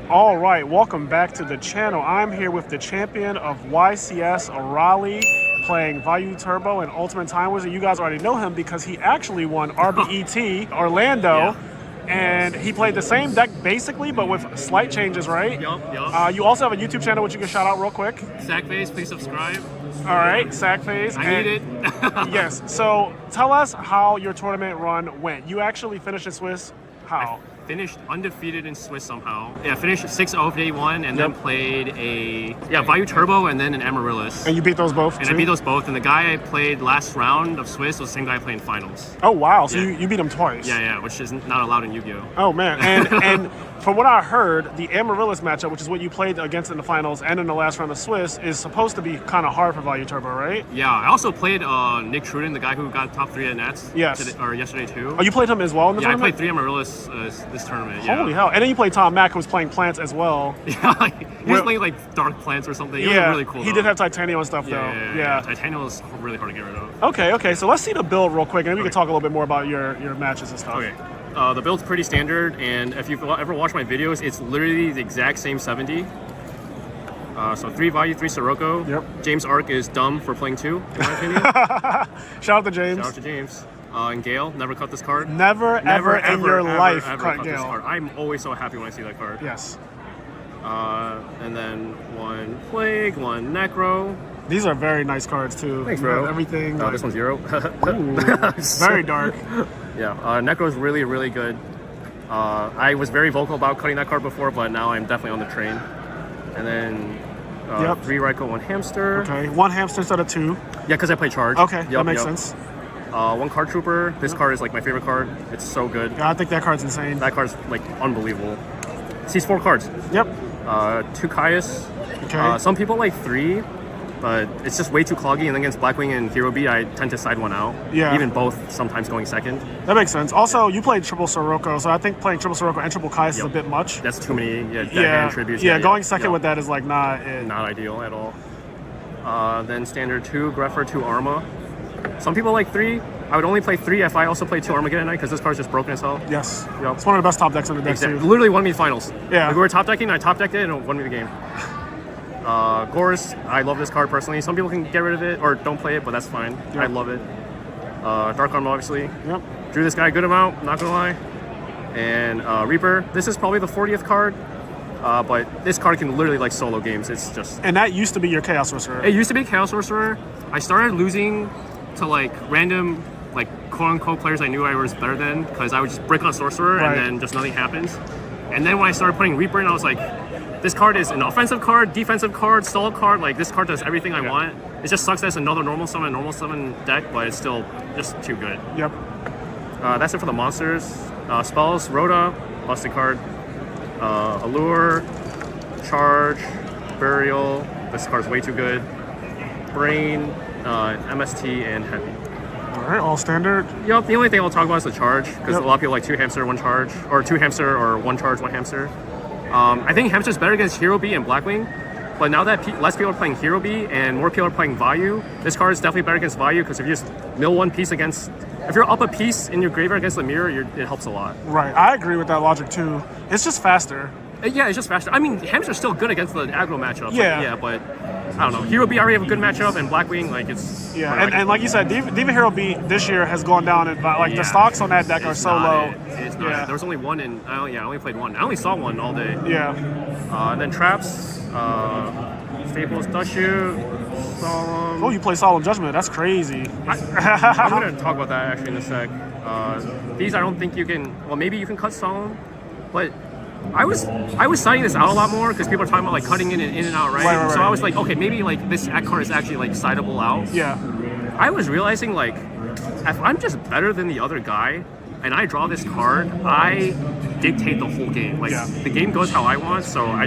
All right, welcome back to the channel. I'm here with the champion of YCS, Raleigh, playing Value Turbo and Ultimate Time Wizard. You guys already know him because he actually won RBET Orlando, and he played the same deck basically, but with slight changes, right? Yup. You also have a YouTube channel which you can shout out real quick. Sackface, please subscribe. All right, Sackface. I need it. Yes, so tell us how your tournament run went. You actually finished in Swiss. How? Finished undefeated in Swiss somehow. Yeah, finished 6-0 day one, and then played a Value Turbo and then an Amaryllis. And you beat those both? And too? I beat those both. And the guy I played last round of Swiss was the same guy I played in finals. Oh wow! So you beat him twice? Yeah, which is not allowed in Yu-Gi-Oh. Oh man! And from what I heard, the Amaryllis matchup, which is what you played against in the finals and in the last round of Swiss, is supposed to be kind of hard for Value Turbo, right? Yeah, I also played Nick Truden, the guy who got top 3 at Nets. Yes. Yesterday too. Oh, you played him as well in the tournament? I played 3 Amaryllis this tournament. Holy hell! And then you played Tom Mack, who was playing plants as well. Yeah, he was playing like dark plants or something. It was really cool. He did have titanium and stuff though. Yeah. Titanium was really hard to get rid of. Okay. So let's see the build real quick, and then we can talk a little bit more about your matches and stuff. Okay. The build's pretty standard, and if you've ever watched my videos, it's literally the exact same 70. So 3 Value, 3 Sirocco. Yep. James Arc is dumb for playing 2, in my opinion. Shout out to James. Shout out to James. And Gale, never cut this card. Never ever in your life cut this Gale. card. I'm always so happy when I see that card. Yes. And then 1 Plague, 1 Necro. These are very nice cards too. Thanks, bro. Everything. This one's 0. Very dark. Yeah, Necro's really, really good. I was very vocal about cutting that card before, but now I'm definitely on the train. And then 3 Raikou, 1 Hamster. Okay, 1 Hamster instead of 2. Yeah, because I play Charge. Okay, that makes sense. 1 Card Trooper. This card is like my favorite card. It's so good. Yeah, I think that card's insane. That card's like unbelievable. Sees 4 cards. Yep. 2 Caius. Okay. Some people like 3, but it's just way too cloggy. And then against Blackwing and Hero B, I tend to side one out. Yeah. Even both sometimes going second. That makes sense. Also, you played triple Sirocco, so I think playing triple Sirocco and triple Caius is a bit much. That's too many hand tributes. Yeah, going second with that is like not ideal at all. Then standard 2 Greffer, 2 Arma. Some people like 3. I would only play 3 if I also play 2 Armageddon Knight because this card's just broken as hell. Yes. Yep. It's one of the best top decks in the deck too. Literally won me finals. Yeah. If we were top decking, I top decked it and it won me the game. Gorz, I love this card personally. Some people can get rid of it or don't play it, but that's fine. Yep. I love it. Dark Armor, obviously. Yep. Drew this guy a good amount, not gonna lie. And Reaper, this is probably the 40th card. But this card can literally like solo games. It's just... And that used to be your Chaos Sorcerer. It used to be Chaos Sorcerer. I started losing to like random like quote-unquote players I knew I was better than because I would just brick on Sorcerer and then just nothing happens. And then when I started putting Reaper in, I was like, this card is an offensive card, defensive card, stall card. Like this card does everything I want. It just sucks that it's another normal summon deck, but it's still just too good. Yep. That's it for the monsters. Spells, Rhoda, busted card. Allure, Charge, Burial. This card's way too good. Brain, MST, and Heavy. Alright, all standard. Yep, the only thing I'll talk about is the Charge, because a lot of people like 2 Hamster, 1 Charge, or 2 Hamster, or 1 Charge, 1 Hamster. I think Hamster's better against Hero B and Blackwing, but now that less people are playing Hero B and more people are playing Value, this card is definitely better against Value, because if you just mill 1 piece against... If you're up a piece in your graveyard against the mirror, it helps a lot. Right, I agree with that logic too. It's just faster. Yeah, it's just faster. I mean, Hamster's still good against the aggro matchup. Yeah. But I don't know. Hero B already have a good matchup, and Blackwing, like, it's... Yeah, and like you said, Diva Hero B this year has gone down, and like the stocks on that deck are so low. It's not. There was only 1 in... I only played 1. I only saw 1 all day. Yeah. And then Traps, Staples, Dushu, Solemn... Oh, you play Solemn Judgment. That's crazy. I'm going to talk about that, actually, in a sec. These, I don't think you can... Well, maybe you can cut Solemn, but... I was citing this out a lot more because people are talking about like cutting in and out, right? So I was like, okay, maybe like this card is actually like cideable out. Yeah. I was realizing like, if I'm just better than the other guy and I draw this card, I dictate the whole game. Like the game goes how I want. So I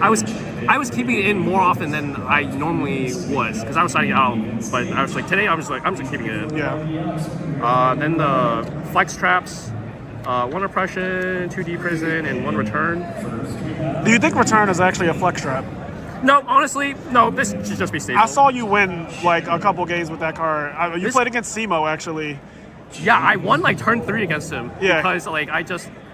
was keeping it in more often than I normally was because I was citing it out. But I was like today I'm just keeping it in. Yeah. Then the flex traps. 1 Oppression, 2 Deprison, and 1 Return. Do you think Return is actually a flex trap? No, honestly, no. This should just be stable. I saw you win like a couple games with that card. You played against Simo actually. Yeah, I won like turn 3 against him. Yeah. Because like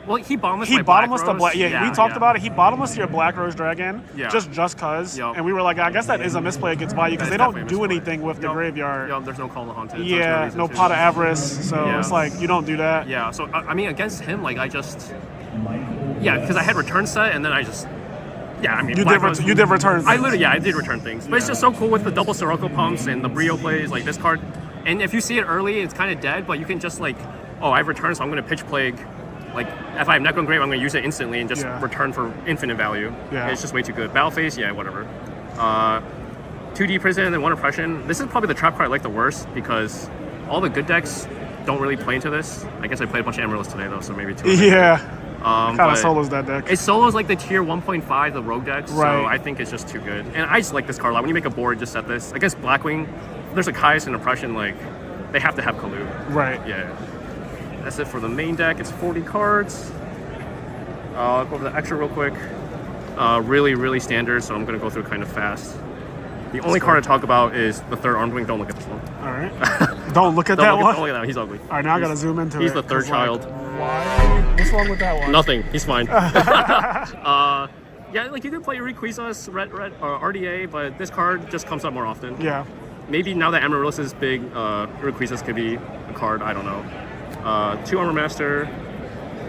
Well, he bottomless. He bottomless the black. Yeah, we talked about it. He bottomless your Black Rose Dragon. Yeah. Just cause. Yep. And we were like, I guess that is a misplay against value because they don't do anything with the graveyard. Yeah, there's no Call of the Haunted. Yeah, no Pot of Avarice. So it's like you don't do that. Yeah. So I mean, against him, like I just. Yeah, because I had return set, and then I just. Yeah, I mean, you did return things. I did return things. But it's just so cool with the double Sirocco pumps and the Brio plays, like this card. And if you see it early, it's kind of dead, but you can just like, oh, I have return, so I'm going to Pitch Plague. Like, if I have Necro Engrave, I'm going to use it instantly and just return for infinite value. Yeah. It's just way too good. Battle Phase, yeah, whatever. 2D Prison and then 1 Oppression. This is probably the trap card I like the worst because all the good decks don't really play into this. I guess I played a bunch of Amaryllis today, though, so maybe 2. Yeah. Kind of solos that deck. It solos like the tier 1.5, the rogue decks, right. So I think it's just too good. And I just like this card a lot. When you make a board, just set this. Against Blackwing, there's a Caius and Oppression, like, they have to have Kalu. Right. Yeah. That's it for the main deck. It's 40 cards. I'll go over the extra real quick. Really, really standard, so I'm going to go through it kind of fast. The only card to talk about is the third Armed Wing. Don't look at this one. All right. Don't look at that one? Don't look at that one. He's ugly. All right, now I got to zoom into it. He's the third child. Why? What's wrong with that one? Nothing. He's fine. Yeah, like you can play Rayquaza's red RDA, but this card just comes up more often. Yeah. Maybe now that Amaryllis is big, Rayquaza's could be a card. I don't know. 2 Armor Master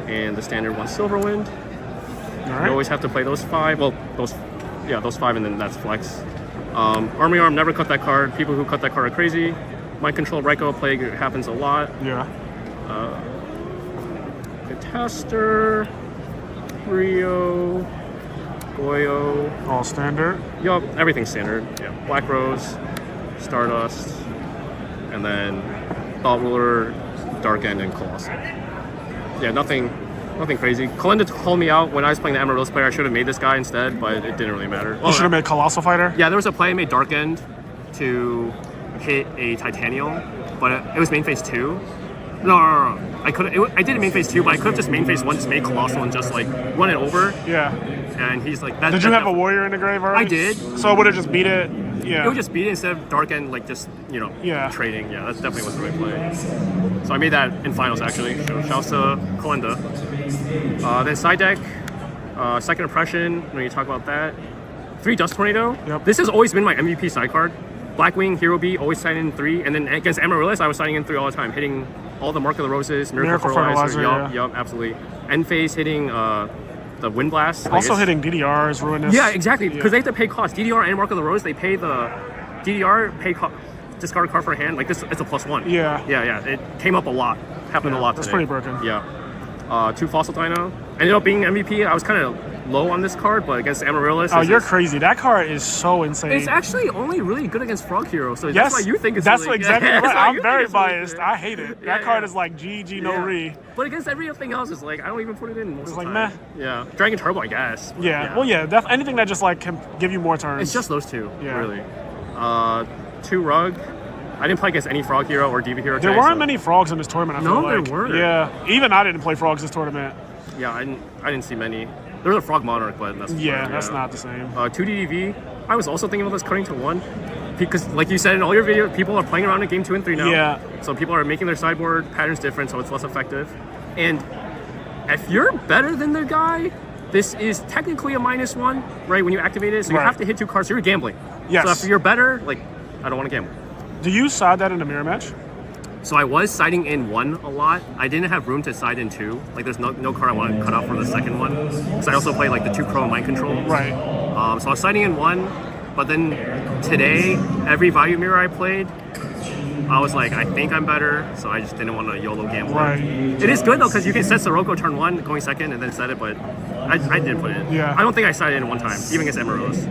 and the standard 1 Silverwind. All right. You always have to play those 5. Well, those 5, and then that's flex. Army Arm, never cut that card. People who cut that card are crazy. Mind Control, Raikou Plague, it happens a lot. Yeah. Cataster, Rio, Goyo. All standard. Yup, everything's standard. Yeah. Black Rose, Stardust, and then Thought Ruler, Dark End, and Colossal. Yeah, nothing crazy. Kalinda called me out when I was playing the Amaryllis player. I should have made this guy instead, but it didn't really matter. You should have made Colossal Fighter? Yeah, there was a play I made Dark End to hit a Titanium, but it was main phase 2. No. I did it main phase 2, but I could have just main phase 1, just made Colossal and just like run it over. Yeah. And he's like, did you have a Warrior in the grave already? I did. So it would have just beat it? Yeah. It would just beat it instead of Dark End, like just, trading. Yeah, that's definitely what's the right play. So I made that in finals actually. Shouts to Kalinda. Then side deck, Second Oppression, when you talk about that. 3 Dust Tornado. Yep. This has always been my MVP side card. Blackwing, Hero Bee, always signing in 3. And then against Amaryllis, I was signing in 3 all the time, hitting all the Mark of the Roses, Miracle Fertilizer. Yup, absolutely. End phase hitting the Wind Blast. Also hitting DDRs, Ruinous. Yeah, exactly, because they have to pay cost. DDR and Mark of the Rose, they pay the DDR, discard a card for a hand. Like this, it's a +1. Yeah. Yeah. It came up a lot. Happened a lot today. That's pretty broken. Yeah. 2 Fossil Dino. Ended up being MVP. I was kind of low on this card, but against Amaryllis. Oh, you're crazy. That card is so insane. It's actually only really good against Frog Hero, so that's why you think it's that's really, exactly right. I'm very biased. Really I hate it. That card is like GG, no re. But against everything else, it's like, I don't even put it in most it's of the like, time. meh. Yeah. Dragon Turbo, I guess. Yeah. Well, anything that just like can give you more turns. It's just those 2, really. 2 Rug. I didn't play against any Frog Hero or Diva Hero. There weren't many frogs in this tournament, I feel like. There weren't. Yeah. Even I didn't play frogs this tournament. Yeah, I didn't see many. There was a Frog Monarch, but that's that's not the same. 2 DDV. I was also thinking about this cutting to 1 because, like you said in all your videos, people are playing around in game 2 and 3 now. Yeah. So people are making their sideboard patterns different, so it's less effective. And if you're better than the guy, this is technically a -1, right? When you activate it, so you have to hit 2 cards. So you're gambling. Yes. So if you're better, like, I don't want to gamble. Do you side that in a mirror match? So I was siding in 1 a lot. I didn't have room to side in 2. Like there's no card I want to cut out for the second one. Because I also play like the 2 Crow Mind Control. Right. So I was siding in 1, but then today, every value mirror I played, I was like, I think I'm better, so I just didn't want to YOLO gamble. Right. It is good though, because you can set Sirocco turn 1, going second, and then set it, but I didn't put it in. Yeah. I don't think I sided in 1 time, even against Amaryllis.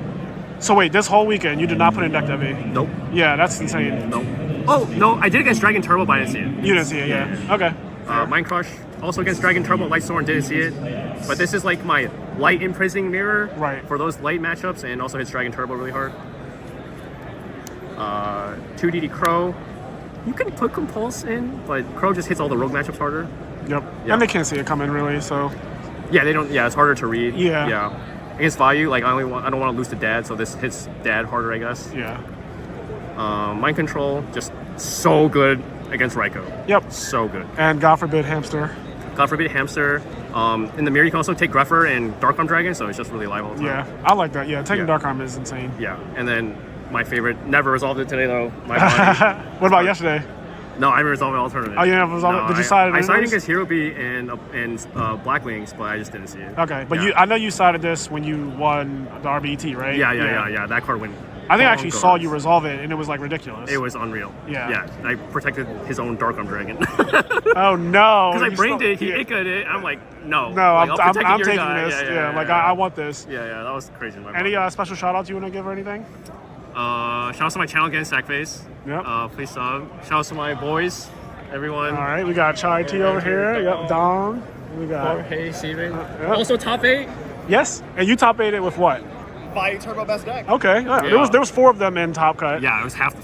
So wait, this whole weekend you did not put in deck heavy? Nope. Yeah, that's insane. Nope. Oh, no, I did against Dragon Turbo, but I didn't see it. You didn't see it, yeah. Okay. Mind Crush, also against Dragon Turbo, Light Storm, didn't see it. But this is like my light imprisoning mirror for those light matchups, and also hits Dragon Turbo really hard. 2 DD Crow. You can put Compulse in, but Crow just hits all the rogue matchups harder. Yep. And they can't see it coming really, so. Yeah, they don't. Yeah, it's harder to read. Yeah. Against value, like I don't want to lose to Dad, so this hits Dad harder, I guess. Yeah. Mind Control, just so good against Raikou. Yep. So good. And God forbid Hamster. God forbid hamster. In the mirror, you can also take Grepher and Dark Arm Dragon, so it's just really live all the time. Yeah, I like that. Yeah, taking Dark Arm is insane. Yeah, and then my favorite, never resolved it today though. My body. What about yesterday? No, I resolved it all tournament. Oh, you never resolved it? Did you side it? I sided against Hero Bee and Black Wings, but I just didn't see it. Okay, but I know you sided this when you won the RBET, right? Yeah. That card went. I think I actually saw you resolve it, and it was like ridiculous. It was unreal. Yeah. I protected his own Dark Arm Dragon. Oh no! Because I brained it, he Ika it. I'm like, no. No, like, I'm taking guy. this. I want this. Yeah, that was crazy. Any special shout outs you want to give or anything? Shout out to my channel again, Sackface. Yep. Please sub. Shout out to my boys, everyone. All right, we got Chai T over here. Yep, Dong. We got Jorge, Steven. Also top 8. Yes, and you top 8 it with what? By Turbo Best Deck. Okay, there was 4 of them in Top Cut. Yeah, it was half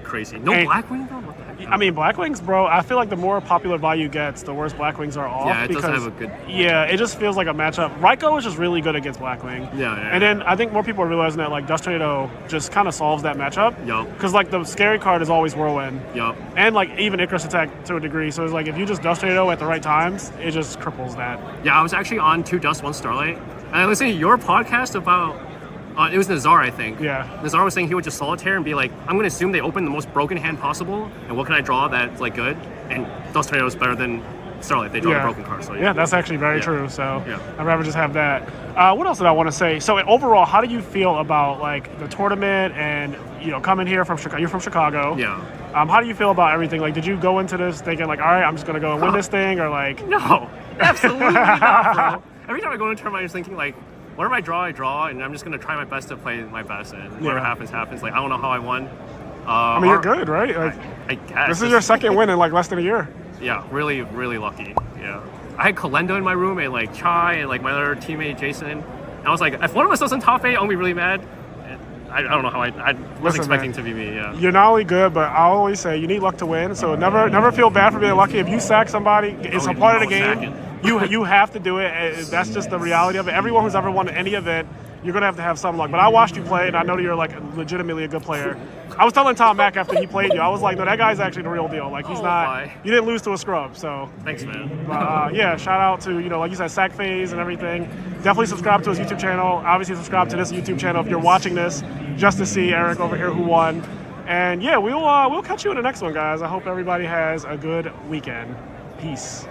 crazy. No Blackwing though? What the heck? I mean, Blackwings, bro, I feel like the more popular value gets, the worse Blackwings are off. Yeah, it does have a good... Yeah, it just feels like a matchup. Ryko is just really good against Blackwing. Yeah. And then I think more people are realizing that, like, Dust Tornado just kind of solves that matchup. Yup. Because, like, the scary card is always Whirlwind. Yup. And, like, even Icarus Attack to a degree. So it's like, if you just Dust Tornado at the right times, it just cripples that. Yeah, I was actually on 2 Dust, 1 Starlight. And I listened to your podcast about... it was Nazar, I think. Yeah. Nazar was saying he would just solitaire and be like, I'm going to assume they open the most broken hand possible, and what can I draw that's, like, good? And Dust Tornado is better than Starlight. They draw the broken card. So yeah, that's actually very true. So yeah. I'd rather just have that. What else did I want to say? So overall, how do you feel about, like, the tournament and, you know, coming here from Chicago? You're from Chicago. Yeah. How do you feel about everything? Like, did you go into this thinking, like, all right, I'm just going to go and win this thing? Or, like... No, absolutely not, bro. Every time I go into a tournament, I'm just thinking, like, whatever I draw, and I'm just going to try my best to play my best, and whatever happens. Like, I don't know how I won. I mean, you're good, right? Like, I guess. This is your second win in, like, less than a year. Yeah, really, really lucky. Yeah. I had Kalenda in my room, and, like, Chai, and, like, my other teammate, Jason. And I was like, if one of us wasn't top 8, I'll be really mad. And I don't know how I was expecting to be me, yeah. You're not only good, but I always say you need luck to win, so never feel bad for being lucky. If you sack somebody, it's a part of the game. You have to do it. That's just the reality of it. Everyone who's ever won any event, you're going to have some luck. But I watched you play, and I know that you're, like, legitimately a good player. I was telling Tom Mack after he played you, I was like, no, that guy's actually the real deal. Like, he's not, you didn't lose to a scrub, so. Thanks, man. Yeah, shout out to, you know, like you said, Sack Phase and everything. Definitely subscribe to his YouTube channel. Obviously, subscribe to this YouTube channel if you're watching this, just to see Eric over here who won. And yeah, we'll catch you in the next one, guys. I hope everybody has a good weekend. Peace.